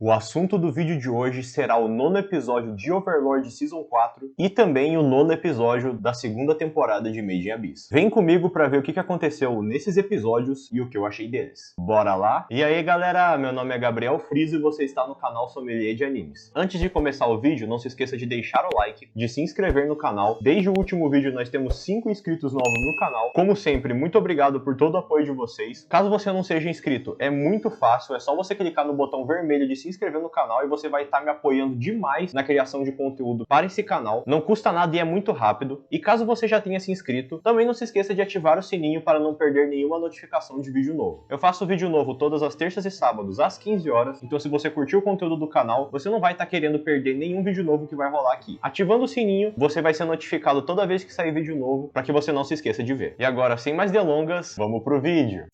O assunto do vídeo de hoje será o 9º episódio de Overlord Season 4 e também o 9º episódio da segunda temporada de Made in Abyss. Vem comigo pra ver o que aconteceu nesses episódios e o que eu achei deles. Bora lá? E aí galera, meu nome é Gabriel Friso e você está no canal Sommelier de Animes. Antes de começar o vídeo, não se esqueça de deixar o like, de se inscrever no canal. Desde o último vídeo nós temos 5 inscritos novos no canal. Como sempre, muito obrigado por todo o apoio de vocês. Caso você não seja inscrito, é muito fácil, é só você clicar no botão vermelho de se inscrever no canal e você vai estar me apoiando demais na criação de conteúdo para esse canal. Não custa nada e é muito rápido. E caso você já tenha se inscrito, também não se esqueça de ativar o sininho para não perder nenhuma notificação de vídeo novo. Eu faço vídeo novo todas as terças e sábados às 15 horas, então se você curtiu o conteúdo do canal, você não vai estar querendo perder nenhum vídeo novo que vai rolar aqui. Ativando o sininho, você vai ser notificado toda vez que sair vídeo novo, para que você não se esqueça de ver. E agora, sem mais delongas, vamos pro vídeo!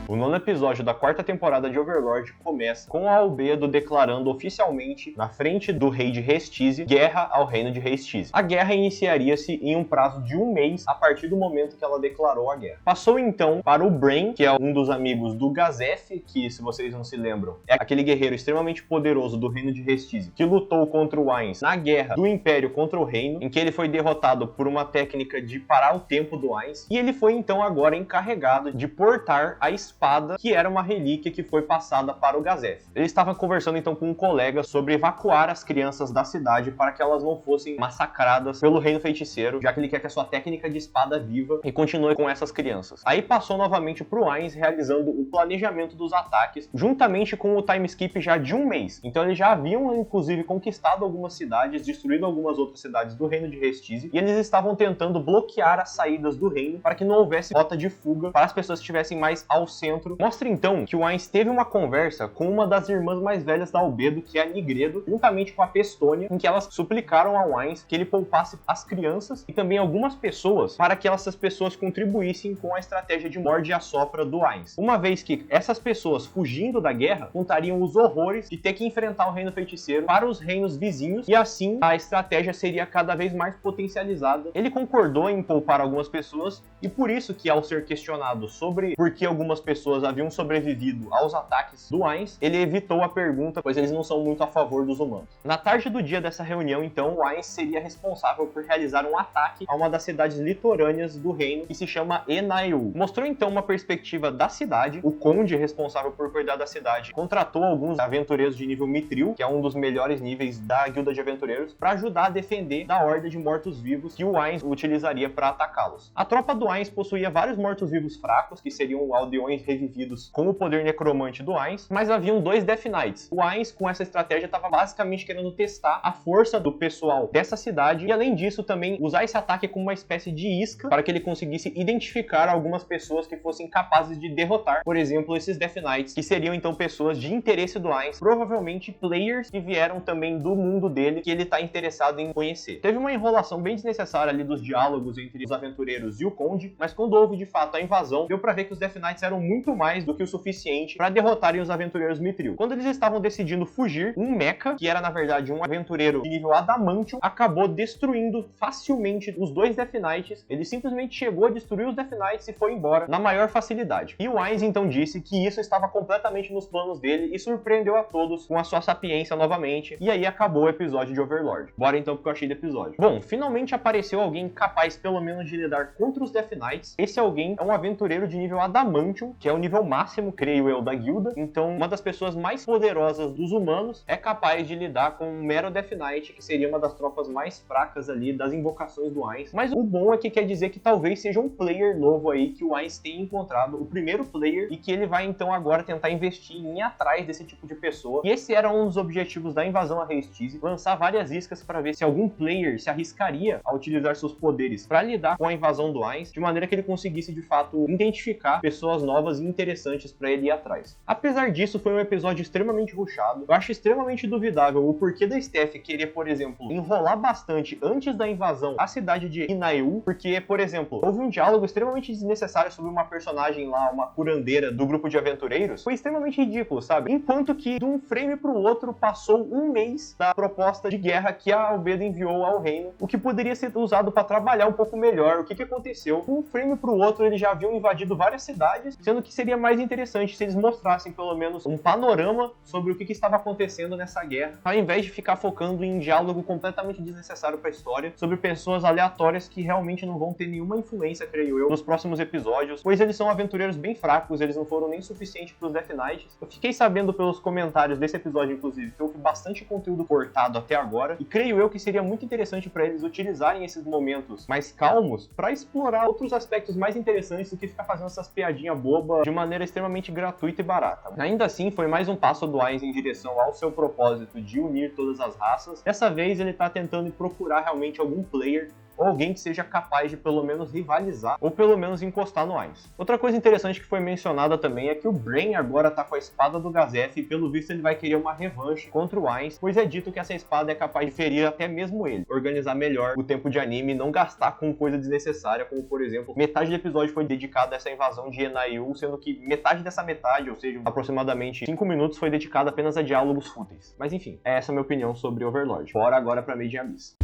O 9º episódio da 4ª temporada de Overlord começa com a Albedo declarando oficialmente, na frente do rei de Restise, guerra ao reino de Restise. A guerra iniciaria-se em um prazo de 1 mês a partir do momento que ela declarou a guerra. Passou então para o Brain, que é um dos amigos do Gazef, que se vocês não se lembram, é aquele guerreiro extremamente poderoso do reino de Restise, que lutou contra o Ainz na guerra do Império contra o reino, em que ele foi derrotado por uma técnica de parar o tempo do Ainz, e ele foi então agora encarregado de portar a espada, que era uma relíquia que foi passada para o Gazef. Ele estava conversando então com um colega sobre evacuar as crianças da cidade para que elas não fossem massacradas pelo reino feiticeiro, já que ele quer que a sua técnica de espada viva e continue com essas crianças. Aí passou novamente para o Ainz realizando o planejamento dos ataques, juntamente com o time skip já de 1 mês. Então eles já haviam inclusive conquistado algumas cidades, destruído algumas outras cidades do reino de Restise, e eles estavam tentando bloquear as saídas do reino para que não houvesse rota de fuga para as pessoas que estivessem mais ao centro. Mostra então que o Ainz teve uma conversa com uma das irmãs mais velhas da Albedo, que é a Nigredo, juntamente com a Pestônia, em que elas suplicaram ao Ainz que ele poupasse as crianças e também algumas pessoas para que essas pessoas contribuíssem com a estratégia de morde e assopra do Ainz. Uma vez que essas pessoas, fugindo da guerra, contariam os horrores de ter que enfrentar o reino feiticeiro para os reinos vizinhos, e assim a estratégia seria cada vez mais potencializada. Ele concordou em poupar algumas pessoas, e por isso que, ao ser questionado sobre por que algumas pessoas haviam sobrevivido aos ataques do Ainz, ele evitou a pergunta, pois eles não são muito a favor dos humanos. Na tarde do dia dessa reunião, então, o Ainz seria responsável por realizar um ataque a uma das cidades litorâneas do reino, que se chama Enaiu. Mostrou então uma perspectiva da cidade. O conde responsável por cuidar da cidade contratou alguns aventureiros de nível Mithril, que é um dos melhores níveis da guilda de aventureiros, para ajudar a defender da horda de mortos-vivos que o Ainz utilizaria para atacá-los. A tropa do Ainz possuía vários mortos-vivos fracos, que seriam aldeões revividos com o poder necromante do Ainz, mas haviam 2 Death Knights. O Ainz, com essa estratégia, estava basicamente querendo testar a força do pessoal dessa cidade e, além disso, também usar esse ataque como uma espécie de isca para que ele conseguisse identificar algumas pessoas que fossem capazes de derrotar, por exemplo, esses Death Knights, que seriam então pessoas de interesse do Ainz, provavelmente players que vieram também do mundo dele, que ele está interessado em conhecer. Teve uma enrolação bem desnecessária ali dos diálogos entre os aventureiros e o conde, mas quando houve de fato a invasão, deu para ver que os Death Knights eram muito mais do que o suficiente para derrotarem os aventureiros Mithril. Quando eles estavam decidindo fugir, um mecha, que era na verdade um aventureiro de nível Adamantium, acabou destruindo facilmente os 2 Death Knights. Ele simplesmente chegou a destruir os Death Knights e foi embora na maior facilidade. E o Ainz então disse que isso estava completamente nos planos dele e surpreendeu a todos com a sua sapiência novamente. E aí acabou o episódio de Overlord. Bora então pro que eu achei do episódio. Bom, finalmente apareceu alguém capaz pelo menos de lidar contra os Death Knights. Esse alguém é um aventureiro de nível Adamantium, que é o nível máximo, creio eu, da guilda. Então, uma das pessoas mais poderosas dos humanos é capaz de lidar com um mero Death Knight, que seria uma das tropas mais fracas ali das invocações do Ainz. Mas o bom é que quer dizer que talvez seja um player novo aí que o Ainz tenha encontrado, o primeiro player, e que ele vai então agora tentar investir em ir atrás desse tipo de pessoa. E esse era um dos objetivos da invasão a Restise, lançar várias iscas para ver se algum player se arriscaria a utilizar seus poderes para lidar com a invasão do Ainz, de maneira que ele conseguisse de fato identificar pessoas novas e interessantes para ele ir atrás. Apesar disso, foi um episódio extremamente rushado. Eu acho extremamente duvidável o porquê da Steph querer, por exemplo, enrolar bastante antes da invasão à cidade de Enaiu, porque, por exemplo, houve um diálogo extremamente desnecessário sobre uma personagem lá, uma curandeira do grupo de aventureiros. Foi extremamente ridículo, sabe? Enquanto que, de um frame pro outro, passou 1 mês da proposta de guerra que a Albedo enviou ao reino, o que poderia ser usado para trabalhar um pouco melhor o que aconteceu. De um frame pro outro, eles já haviam invadido várias cidades, sendo dizendo que seria mais interessante se eles mostrassem pelo menos um panorama sobre o que estava acontecendo nessa guerra, ao invés de ficar focando em diálogo completamente desnecessário para a história, sobre pessoas aleatórias que realmente não vão ter nenhuma influência, creio eu, nos próximos episódios, pois eles são aventureiros bem fracos, eles não foram nem suficientes para os Death Knights. Eu fiquei sabendo pelos comentários desse episódio, inclusive, que houve bastante conteúdo cortado até agora, e creio eu que seria muito interessante para eles utilizarem esses momentos mais calmos para explorar outros aspectos mais interessantes do que ficar fazendo essas piadinhas bobas de maneira extremamente gratuita e barata. Ainda assim, foi mais um passo do Ainz em direção ao seu propósito de unir todas as raças. Dessa vez ele tá tentando procurar realmente algum player ou alguém que seja capaz de pelo menos rivalizar, ou pelo menos encostar no Ainz. Outra coisa interessante que foi mencionada também é que o Brain agora tá com a espada do Gazef e pelo visto ele vai querer uma revanche contra o Ainz, pois é dito que essa espada é capaz de ferir até mesmo ele. Organizar melhor o tempo de anime e não gastar com coisa desnecessária, como por exemplo, metade do episódio foi dedicada a essa invasão de Enaiu, sendo que metade dessa metade, ou seja, aproximadamente 5 minutos, foi dedicada apenas a diálogos fúteis. Mas enfim, essa é a minha opinião sobre Overlord. Bora agora pra Made in Abyss.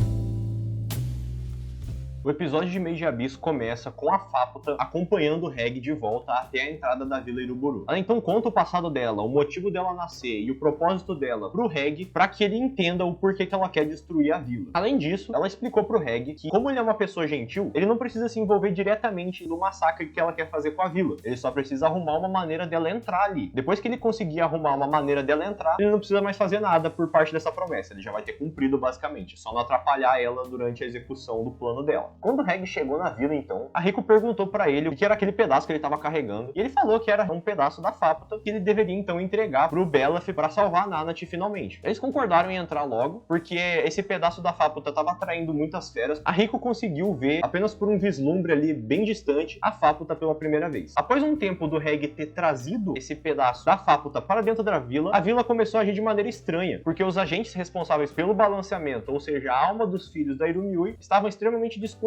O episódio de Made in Abyss começa com a Faputa acompanhando o Reg de volta até a entrada da Vila Iruburu. Ela então conta o passado dela, o motivo dela nascer e o propósito dela pro Reg, para que ele entenda o porquê que ela quer destruir a vila. Além disso, ela explicou pro Reg que, como ele é uma pessoa gentil, ele não precisa se envolver diretamente no massacre que ela quer fazer com a vila. Ele só precisa arrumar uma maneira dela entrar ali. Depois que ele conseguir arrumar uma maneira dela entrar, ele não precisa mais fazer nada por parte dessa promessa. Ele já vai ter cumprido basicamente, só não atrapalhar ela durante a execução do plano dela. Quando o Reg chegou na vila, então, a Rico perguntou pra ele o que era aquele pedaço que ele tava carregando, e ele falou que era um pedaço da Faputa que ele deveria, então, entregar pro Belaf pra salvar a Nanate finalmente. Eles concordaram em entrar logo, porque esse pedaço da Faputa tava atraindo muitas feras. A Rico conseguiu ver, apenas por um vislumbre ali bem distante, a Faputa pela primeira vez. Após um tempo do Reg ter trazido esse pedaço da Faputa para dentro da vila, a vila começou a agir de maneira estranha, porque os agentes responsáveis pelo balanceamento, ou seja, a alma dos filhos da Irumiui, estavam extremamente descontrolados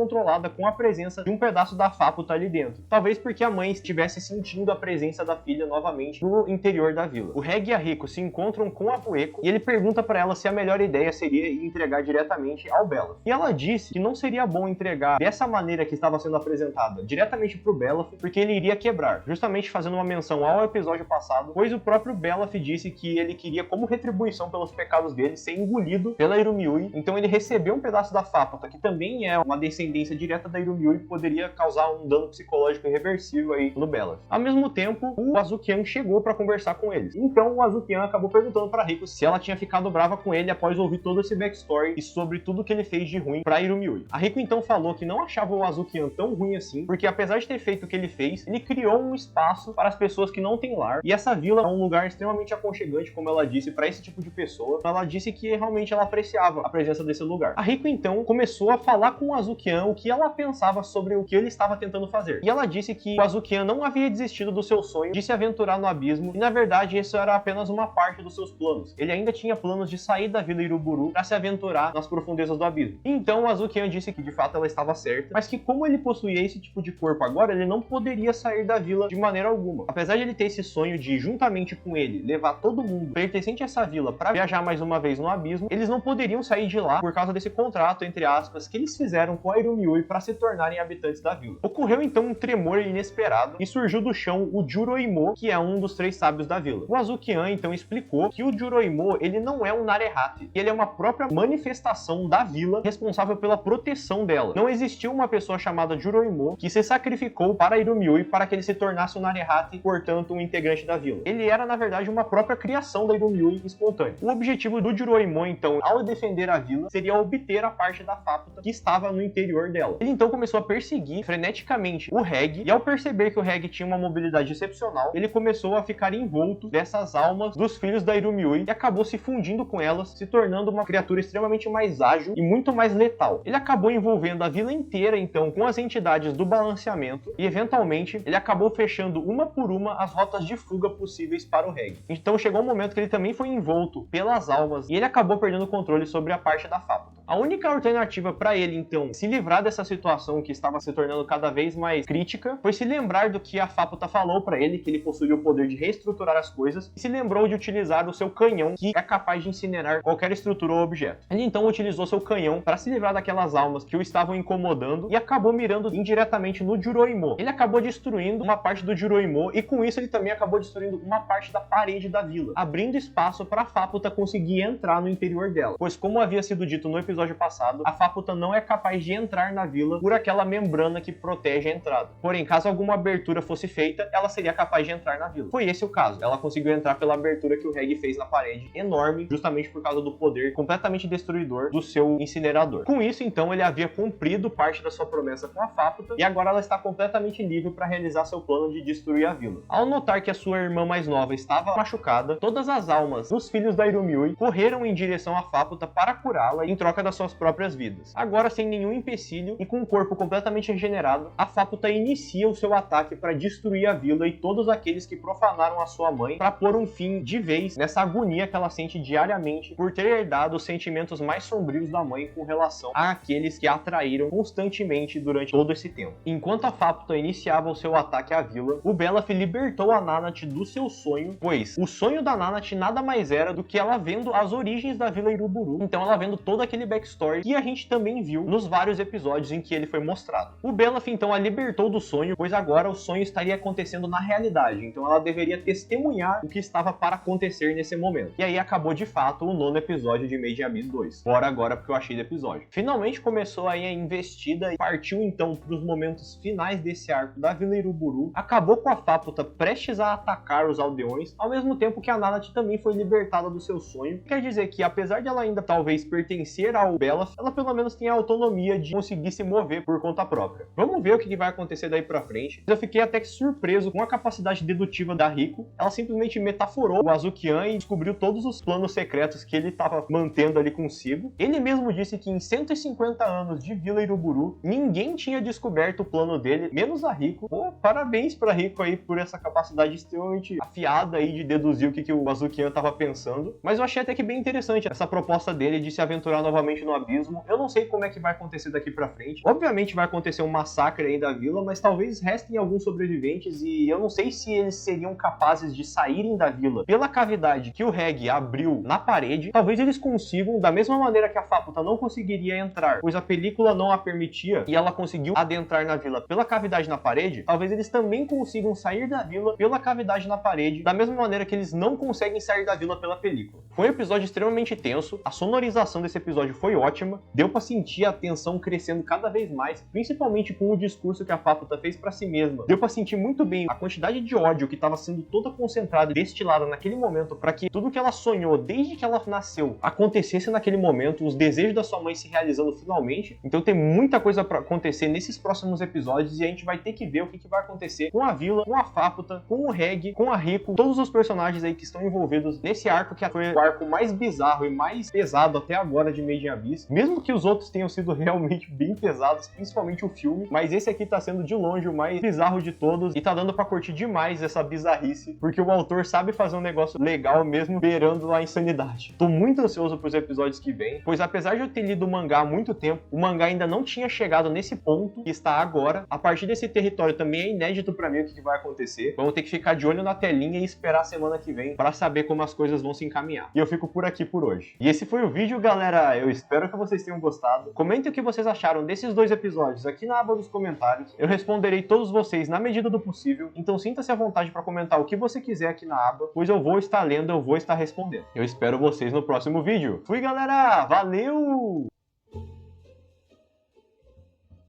com a presença de um pedaço da Faputa ali dentro. Talvez porque a mãe estivesse sentindo a presença da filha novamente no interior da vila. O Reg e a Rico se encontram com a Fueco e ele pergunta para ela se a melhor ideia seria entregar diretamente ao Belaf. E ela disse que não seria bom entregar dessa maneira que estava sendo apresentada diretamente pro Belaf, porque ele iria quebrar, justamente fazendo uma menção ao episódio passado, pois o próprio Belaf disse que ele queria, como retribuição pelos pecados dele, ser engolido pela Irumiui. Então ele recebeu um pedaço da Faputa, que também é uma descendência direta da Irumiui, poderia causar um dano psicológico irreversível aí no Belaf. Ao mesmo tempo, o Azukian chegou para conversar com eles. Então o Azukian acabou perguntando para Rico se ela tinha ficado brava com ele após ouvir todo esse backstory e sobre tudo que ele fez de ruim para Irumiui. A Rico então falou que não achava o Azukian tão ruim assim, porque apesar de ter feito o que ele fez, ele criou um espaço para as pessoas que não têm lar, e essa vila é um lugar extremamente aconchegante, como ela disse, para esse tipo de pessoa. Ela disse que realmente ela apreciava a presença desse lugar. A Rico então começou a falar com o Azukian o que ela pensava sobre o que ele estava tentando fazer. E ela disse que o Azukian não havia desistido do seu sonho de se aventurar no abismo, e na verdade isso era apenas uma parte dos seus planos. Ele ainda tinha planos de sair da Vila Iruburu para se aventurar nas profundezas do abismo. Então o Azukian disse que de fato ela estava certa, mas que como ele possuía esse tipo de corpo agora, ele não poderia sair da vila de maneira alguma. Apesar de ele ter esse sonho de, juntamente com ele, levar todo mundo pertencente a essa vila para viajar mais uma vez no abismo, eles não poderiam sair de lá por causa desse contrato, entre aspas, que eles fizeram com a Irumiui para se tornarem habitantes da vila. Ocorreu então um tremor inesperado e surgiu do chão o Juroimo, que é um dos 3 sábios da vila. O Azukian então explicou que o Juroimo, ele não é um Narehate, ele é uma própria manifestação da vila responsável pela proteção dela. Não existiu uma pessoa chamada Juroimo que se sacrificou para Irumiui para que ele se tornasse um Narehate, portanto um integrante da vila. Ele era na verdade uma própria criação da Irumiui espontânea. O objetivo do Juroimo então, ao defender a vila, seria obter a parte da Faputa que estava no interior dela. Ele então começou a perseguir freneticamente o Reg, e ao perceber que o Reg tinha uma mobilidade excepcional, ele começou a ficar envolto dessas almas dos filhos da Irumiui e acabou se fundindo com elas, se tornando uma criatura extremamente mais ágil e muito mais letal. Ele acabou envolvendo a vila inteira então com as entidades do balanceamento e eventualmente ele acabou fechando uma por uma as rotas de fuga possíveis para o Reg. Então chegou um momento que ele também foi envolto pelas almas e ele acabou perdendo o controle sobre a parte da Faputa. A única alternativa para ele então se livrar dessa situação que estava se tornando cada vez mais crítica, foi se lembrar do que a Fápota falou pra ele, que ele possuía o poder de reestruturar as coisas, e se lembrou de utilizar o seu canhão, que é capaz de incinerar qualquer estrutura ou objeto. Ele então utilizou seu canhão para se livrar daquelas almas que o estavam incomodando e acabou mirando indiretamente no Juroimo. Ele acabou destruindo uma parte do Juroimo e com isso ele também acabou destruindo uma parte da parede da vila, abrindo espaço para a Fápota conseguir entrar no interior dela. Pois como havia sido dito no episódio passado, a Fápota não é capaz de entrar na vila por aquela membrana que protege a entrada. Porém, caso alguma abertura fosse feita, ela seria capaz de entrar na vila. Foi esse o caso. Ela conseguiu entrar pela abertura que o Reg fez na parede, enorme, justamente por causa do poder completamente destruidor do seu incinerador. Com isso, então, ele havia cumprido parte da sua promessa com a Fápota e agora ela está completamente livre para realizar seu plano de destruir a vila. Ao notar que a sua irmã mais nova estava machucada, todas as almas dos filhos da Irumiui correram em direção à Fápota para curá-la em troca das suas próprias vidas. Agora, sem nenhum empecilho e com o corpo completamente regenerado, a Fápota inicia o seu ataque para destruir a vila e todos aqueles que profanaram a sua mãe, para pôr um fim de vez nessa agonia que ela sente diariamente por ter herdado os sentimentos mais sombrios da mãe com relação àqueles que a atraíram constantemente durante todo esse tempo. Enquanto a Fápota iniciava o seu ataque à vila, o Belaf libertou a Nanat do seu sonho, pois o sonho da Nanat nada mais era do que ela vendo as origens da Vila Iruburu, então ela vendo todo aquele backstory que a gente também viu nos vários episódios em que ele foi mostrado. O Belaf então a libertou do sonho, pois agora o sonho estaria acontecendo na realidade, então ela deveria testemunhar o que estava para acontecer nesse momento. E aí acabou de fato o 9º episódio de Made in Abyss 2. Bora agora porque eu achei do episódio. Finalmente começou aí a investida e partiu então para os momentos finais desse arco da Vila Iruburu. Acabou com a Fápota prestes a atacar os aldeões, ao mesmo tempo que a Nanat também foi libertada do seu sonho. Quer dizer que apesar de ela ainda talvez pertencer ao Belaf, ela pelo menos tem a autonomia de conseguir se mover por conta própria. Vamos ver o que vai acontecer daí pra frente. Eu fiquei até que surpreso com a capacidade dedutiva da Riko. Ela simplesmente metaforou o Azukian e descobriu todos os planos secretos que ele estava mantendo ali consigo. Ele mesmo disse que em 150 anos de Vila Iruburu, ninguém tinha descoberto o plano dele, menos a Riko. Pô, parabéns pra Riko aí por essa capacidade extremamente afiada aí de deduzir o que o Azukian estava pensando. Mas eu achei até que bem interessante essa proposta dele de se aventurar novamente no abismo. Eu não sei como é que vai acontecer daqui pra frente. Obviamente vai acontecer um massacre aí da vila, mas talvez restem alguns sobreviventes e eu não sei se eles seriam capazes de saírem da vila pela cavidade que o Reg abriu na parede. Talvez eles consigam, da mesma maneira que a Fápota não conseguiria entrar, pois a película não a permitia e ela conseguiu adentrar na vila pela cavidade na parede, talvez eles também consigam sair da vila pela cavidade na parede, da mesma maneira que eles não conseguem sair da vila pela película. Foi um episódio extremamente tenso, a sonorização desse episódio foi ótima, deu pra sentir a tensão crescendo cada vez mais, principalmente com o discurso que a Fápota fez pra si mesma. Deu pra sentir muito bem a quantidade de ódio que estava sendo toda concentrada e destilada naquele momento para que tudo que ela sonhou desde que ela nasceu acontecesse naquele momento, os desejos da sua mãe se realizando finalmente. Então tem muita coisa pra acontecer nesses próximos episódios e a gente vai ter que ver o que vai acontecer com a vila, com a Fápota, com o Reg, com a Riko, todos os personagens aí que estão envolvidos nesse arco que foi o arco mais bizarro e mais pesado até agora de Made in Abyss, mesmo que os outros tenham sido realmente bem pesados, principalmente o filme, mas esse aqui tá sendo de longe o mais bizarro de todos e tá dando pra curtir demais essa bizarrice, porque o autor sabe fazer um negócio legal mesmo beirando a insanidade. Tô muito ansioso pros episódios que vêm, pois apesar de eu ter lido o mangá há muito tempo, o mangá ainda não tinha chegado nesse ponto que está agora. A partir desse território também é inédito pra mim o que vai acontecer. Vamos ter que ficar de olho na telinha e esperar a semana que vem pra saber como as coisas vão se encaminhar. E eu fico por aqui por hoje. E esse foi o vídeo, galera. Eu espero que vocês tenham gostado. Comentem o que vocês acharam desses dois episódios aqui na aba dos comentários. Eu responderei todos vocês na medida do possível, então sinta-se à vontade para comentar o que você quiser aqui na aba, pois eu vou estar lendo, eu vou estar respondendo. Eu espero vocês no próximo vídeo. Fui, galera! Valeu!